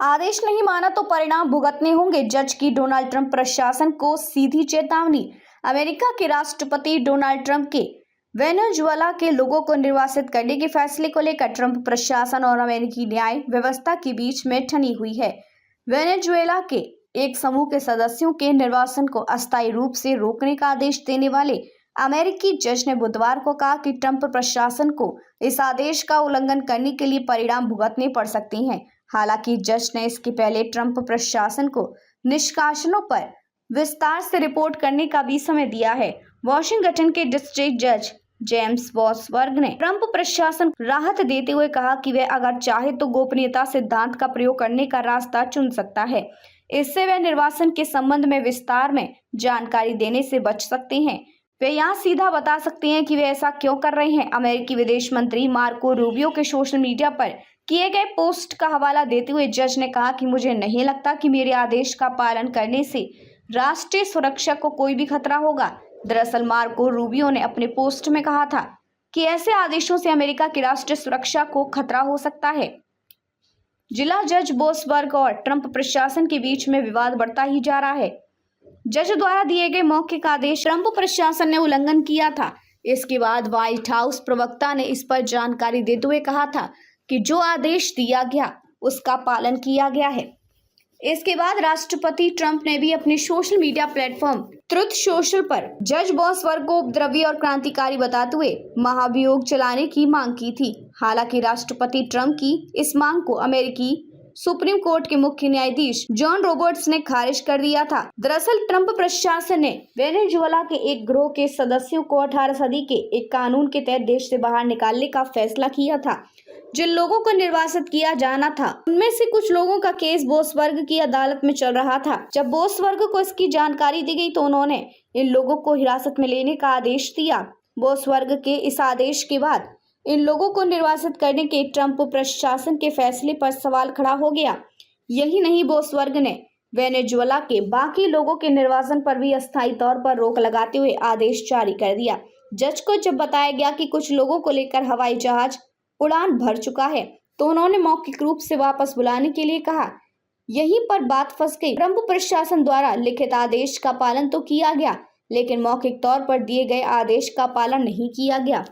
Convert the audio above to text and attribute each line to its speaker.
Speaker 1: आदेश नहीं माना तो परिणाम भुगतने होंगे, जज की डोनाल्ड ट्रंप प्रशासन को सीधी चेतावनी। अमेरिका के राष्ट्रपति डोनाल्ड ट्रंप के वेनेजुएला के लोगों को निर्वासित करने के फैसले को लेकर ट्रंप प्रशासन और अमेरिकी न्याय व्यवस्था के बीच में ठनी हुई है। वेनेजुएला के एक समूह के सदस्यों के निर्वासन को अस्थायी रूप से रोकने का आदेश देने वाले अमेरिकी जज ने बुधवार को कहा कि ट्रंप प्रशासन को इस आदेश का उल्लंघन करने के लिए परिणाम भुगतने पड़ सकते हैं। हालांकि जज ने इसके पहले ट्रंप प्रशासन को निष्कासनों पर विस्तार से रिपोर्ट करने का भी समय दिया है। वॉशिंगटन के डिस्ट्रिक्ट जज जेम्स बॉसवर्ग ने ट्रंप प्रशासन को राहत देते हुए कहा कि वह अगर चाहे तो गोपनीयता सिद्धांत का प्रयोग करने का रास्ता चुन सकता है। इससे वे निर्वासन के संबंध में विस्तार में जानकारी देने से बच सकते हैं। वे यहाँ सीधा बता सकते हैं कि वे ऐसा क्यों कर रहे हैं। अमेरिकी विदेश मंत्री मार्को रूबियो के सोशल मीडिया पर किए गए पोस्ट का हवाला देते हुए जज ने कहा कि मुझे नहीं लगता कि मेरे आदेश का पालन करने से राष्ट्रीय सुरक्षा को कोई भी खतरा होगा। दरअसल मार्को रूबियो ने अपने पोस्ट में कहा था कि ऐसे आदेशों से अमेरिका की राष्ट्रीय सुरक्षा को खतरा हो सकता है। जिला जज बॉसवर्ग और ट्रंप प्रशासन के बीच में विवाद बढ़ता ही जा रहा है। जज द्वारा दिए गए मौखिक आदेश ट्रंप प्रशासन ने उल्लंघन किया था। इसके बाद व्हाइट हाउस प्रवक्ता ने इस पर जानकारी देते हुए कहा था कि जो आदेश दिया गया उसका पालन किया गया है। इसके बाद राष्ट्रपति ट्रंप ने भी अपने social media platform truth social पर जज बॉसवर्ग को उपद्रवी और क्रांतिकारी बताते हुए महाभियोग चलाने की मांग की थी। हालांकि राष्ट्रपति ट्रंप की इस मांग को अमेरिकी सुप्रीम कोर्ट के मुख्य न्यायाधीश जॉन रॉबर्ट्स ने खारिज कर दिया था। दरअसल ट्रंप प्रशासन ने वेनेजुएला के एक गिरोह के सदस्यों को 18 सदी के एक कानून के तहत देश से बाहर निकालने का फैसला किया था। जिन लोगों को निर्वासित किया जाना था उनमें से कुछ लोगों का केस बॉसवर्ग की अदालत में चल रहा था। जब बॉसवर्ग को इसकी जानकारी दी गई तो उन्होंने इन लोगों को हिरासत में लेने का आदेश दिया। बॉसवर्ग के इस आदेश के बाद इन लोगों को निर्वासित करने के ट्रंप प्रशासन के फैसले पर सवाल खड़ा हो गया। यही नहीं, बॉसवर्ग ने वेनेजुएला के बाकी लोगों के निर्वासन पर भी अस्थायी तौर पर रोक लगाते हुए आदेश जारी कर दिया। जज को जब बताया गया कि कुछ लोगों को लेकर हवाई जहाज उड़ान भर चुका है तो उन्होंने मौखिक रूप से वापस बुलाने के लिए कहा। यहीं पर बात फंस गई। ट्रंप प्रशासन द्वारा लिखित आदेश का पालन तो किया गया, लेकिन मौखिक तौर पर दिए गए आदेश का पालन नहीं किया गया।